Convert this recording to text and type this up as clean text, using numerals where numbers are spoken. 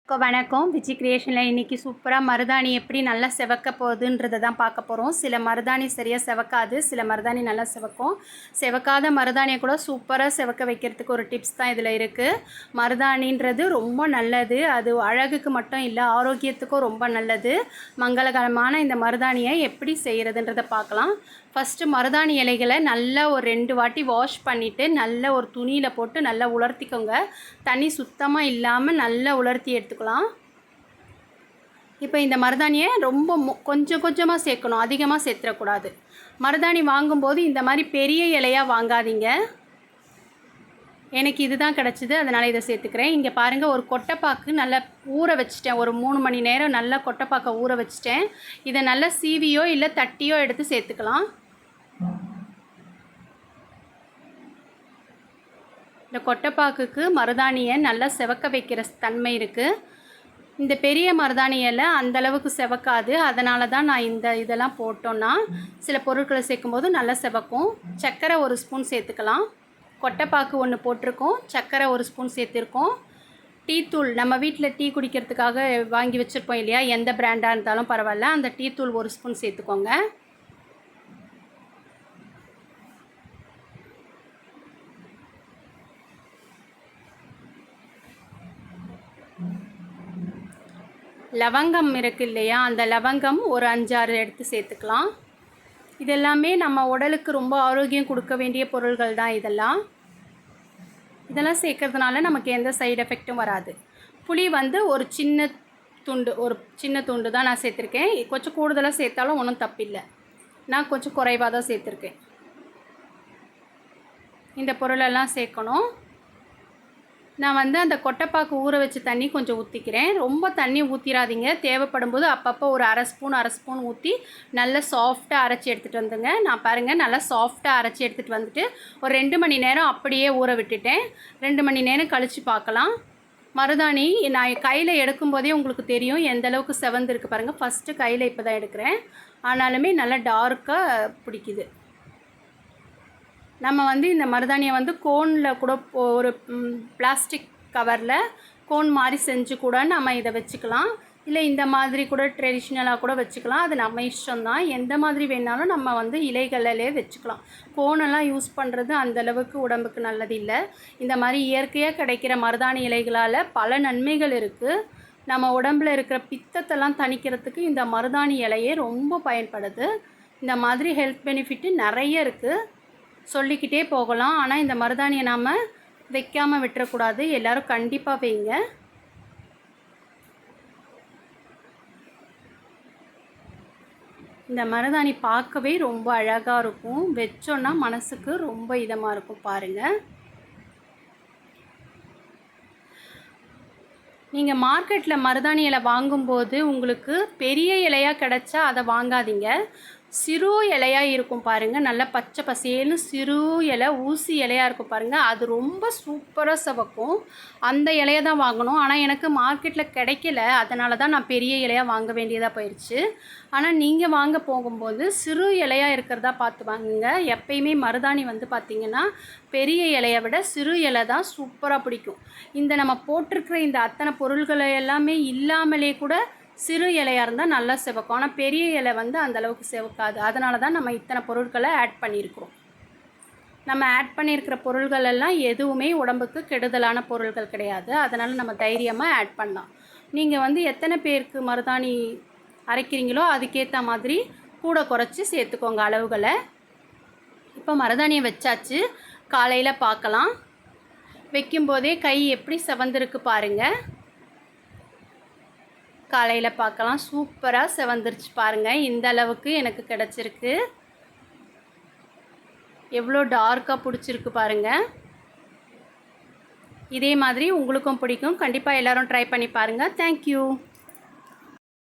வணக்கம். விஜி கிரியேஷனில் இன்றைக்கி சூப்பராக மருதாணி எப்படி நல்லா செவக்க போகுதுன்றதை தான் பார்க்க போகிறோம். சில மருதாணி சரியாக செவக்காது, சில மருதாணி நல்லா செவக்கும். செவக்காத மருதாணியை கூட சூப்பராக செவக்க வைக்கிறதுக்கு ஒரு டிப்ஸ் தான் இதில் இருக்குது. மருதாணின்றது ரொம்ப நல்லது. அது அழகுக்கு மட்டும் இல்லை, ஆரோக்கியத்துக்கும் ரொம்ப நல்லது. மங்களகரமான இந்த மருதாணியை எப்படி செய்கிறதுன்றதை பார்க்கலாம். ஃபஸ்ட்டு மருதாணி இலைகளை நல்லா ஒரு 2 வாட்டி வாஷ் பண்ணிவிட்டு நல்லா ஒரு துணியில் போட்டு நல்லா உலர்த்திக்கோங்க. தண்ணி சுத்தமாக இல்லாமல் நல்லா உலர்த்தி எடுத்துக்கலாம். இப்போ இந்த மருதாணியை ரொம்ப கொஞ்சம் கொஞ்சமாக சேர்க்கணும், அதிகமாக சேர்த்துடக்கூடாது. மருதாணி வாங்கும்போது இந்த மாதிரி பெரிய இலையாக வாங்காதீங்க. எனக்கு இது தான் கிடச்சிது, அதனால் இதை சேர்த்துக்கிறேன். இங்கே பாருங்கள், ஒரு கொட்டைப்பாக்கு நல்லா ஊற வச்சுட்டேன். ஒரு 3 மணி நேரம் நல்லா கொட்டைப்பாக்கை ஊற வச்சுட்டேன். இதை நல்லா சீவியோ இல்லை தட்டியோ எடுத்து சேர்த்துக்கலாம். இந்த கொட்டைப்பாக்குக்கு மருதாணியை நல்லா செவக்க வைக்கிற தன்மை இருக்குது. இந்த பெரிய மருதாணி இலை அந்தளவுக்கு செவக்காது. அதனால தான் நான் இதெல்லாம் போட்டோன்னா சில பொருட்களை சேர்க்கும்போது நல்லா செவக்கும். சர்க்கரை 1 ஸ்பூன் சேர்த்துக்கலாம். கொட்டைப்பாக்கு 1 போட்டிருக்கோம், சர்க்கரை 1 ஸ்பூன் சேர்த்துருக்கோம். டீத்தூள் நம்ம வீட்டில் டீ குடிக்கிறதுக்காக வாங்கி வச்சுருப்போம் இல்லையா, எந்த பிராண்டாக இருந்தாலும் பரவாயில்ல, அந்த டீத்தூள் 1 ஸ்பூன் சேர்த்துக்கோங்க. லவங்கம் இருக்குது இல்லையா, அந்த லவங்கம் ஒரு 5-6 எடுத்து சேர்த்துக்கலாம். இதெல்லாமே நம்ம உடலுக்கு ரொம்ப ஆரோக்கியம் கொடுக்க வேண்டிய பொருள்கள் தான். இதெல்லாம் சேர்க்கறதுனால நமக்கு எந்த சைடு எஃபெக்ட்டும் வராது. புளி ஒரு சின்ன துண்டு தான் நான் சேர்த்துருக்கேன். கொஞ்சம் கூடுதலாக சேர்த்தாலும் ஒன்றும் தப்பில்லை. நான் கொஞ்சம் குறைவாக தான் சேர்த்துருக்கேன். இந்த பொருளெல்லாம் சேர்க்கணும். நான் அந்த கொட்டைப்பாக்கு ஊற வச்ச தண்ணி கொஞ்சம் ஊற்றிக்கிறேன். ரொம்ப தண்ணி ஊற்றிடாதீங்க. தேவைப்படும் போது அப்பப்போ ஒரு அரை ஸ்பூன் ஊற்றி நல்லா சாஃப்டாக அரைச்சி எடுத்துகிட்டு வந்துங்க. நான் பாருங்கள், நல்லா சாஃப்டாக அரைச்சி எடுத்துகிட்டு வந்துட்டு ஒரு 2 மணி நேரம் அப்படியே ஊற விட்டுட்டேன். 2 மணி நேரம் கழித்து பார்க்கலாம். மருதாணி நான் கையில் எடுக்கும்போதே உங்களுக்கு தெரியும் எந்தளவுக்கு செவந்திருக்கு பாருங்கள். ஃபஸ்ட்டு கையில் இப்போ தான் எடுக்கிறேன், ஆனாலுமே நல்லா டார்க்காக பிடிக்குது. நம்ம இந்த மருதாணியை கோனில் கூட ஒரு பிளாஸ்டிக் கவரில் கோன் மாதிரி செஞ்சு கூட நம்ம இதை வச்சுக்கலாம். இல்லை இந்த மாதிரி கூட ட்ரெடிஷ்னலாக கூட வச்சுக்கலாம். அது நம்ம இஷ்டம்தான். எந்த மாதிரி வேணாலும் நம்ம இலைகளிலே வச்சுக்கலாம். கோனெல்லாம் யூஸ் பண்ணுறது அந்தளவுக்கு உடம்புக்கு நல்லது இல்லை. இந்த மாதிரி இயற்கையாக கிடைக்கிற மருதாணி இலைகளால் பல நன்மைகள் இருக்குது. நம்ம உடம்பில் இருக்கிற பித்தத்தெல்லாம் தணிக்கிறதுக்கு இந்த மருதாணி இலையே ரொம்ப பயன்படுது. இந்த மாதிரி ஹெல்த் பெனிஃபிட்டு நிறைய இருக்குது, சொல்லிக்கிட்டே போகலாம். ஆனால் இந்த மருதாணியை நாம் வைக்காமல் விட்டுறக்கூடாது. எல்லோரும் கண்டிப்பாக வைங்க. இந்த மருதாணி பார்க்கவே ரொம்ப அழகாக இருக்கும். வச்சோன்னா மனசுக்கு ரொம்ப இதமாக இருக்கும். பாருங்கள், நீங்கள் மார்க்கெட்டில் மருதாணி இலை வாங்கும்போது உங்களுக்கு பெரிய இலையாக கிடச்சா அதை வாங்காதீங்க. சிறு இலையாக இருக்கும் பாருங்கள், நல்லா பச்சை பசேன்னு சிறு இலை, ஊசி இலையாக இருக்கும் பாருங்கள். அது ரொம்ப சூப்பராக செவக்கும். அந்த இலையை தான் வாங்கணும். ஆனால் எனக்கு மார்க்கெட்டில் கிடைக்கல, அதனால தான் நான் பெரிய இலையாக வாங்க வேண்டியதாக போயிடுச்சு. ஆனால் நீங்கள் வாங்க போகும்போது சிறு இலையாக இருக்கிறதா பார்த்து வாங்குங்க. எப்பயுமே மருதாணி பார்த்திங்கன்னா பெரிய இலையை விட சிறு இலை தான் சூப்பராக பிடிக்கும். நம்ம போட்டிருக்கிற இந்த அத்தனை பொருள்களை எல்லாமே இல்லாமலே கூட சிறு இலையாக இருந்தால் நல்லா செவக்கும். ஆனால் பெரிய இலை அந்தளவுக்கு செவக்காது. அதனால தான் நம்ம இத்தனை பொருட்களை ஆட் பண்ணியிருக்கிறோம். நம்ம ஆட் பண்ணியிருக்கிற பொருள்கள் எல்லாம் எதுவுமே உடம்புக்கு கெடுதலான பொருள்கள் கிடையாது. அதனால் நம்ம தைரியமாக ஆட் பண்ணலாம். நீங்கள் எத்தனை பேருக்கு மருதாணி அரைக்கிறீங்களோ அதுக்கேற்ற மாதிரி கூட குறைச்சி சேர்த்துக்கோங்க அளவுகளை. இப்போ மருதாணியை வச்சாச்சு. காலையில் பார்க்கலாம். வைக்கும்போதே கை எப்படி செவந்திருக்கு பாருங்கள். காலையில் பார்க்கலாம். சூப்பராக செவந்துருச்சு பாருங்கள். இந்த அளவுக்கு எனக்கு கிடச்சிருக்கு. எவ்வளோ டார்க்காக பிடிச்சிருக்கு பாருங்கள். இதே மாதிரி உங்களுக்கும் பிடிக்கும். கண்டிப்பாக எல்லோரும் ட்ரை பண்ணி பாருங்கள். தேங்க்யூ.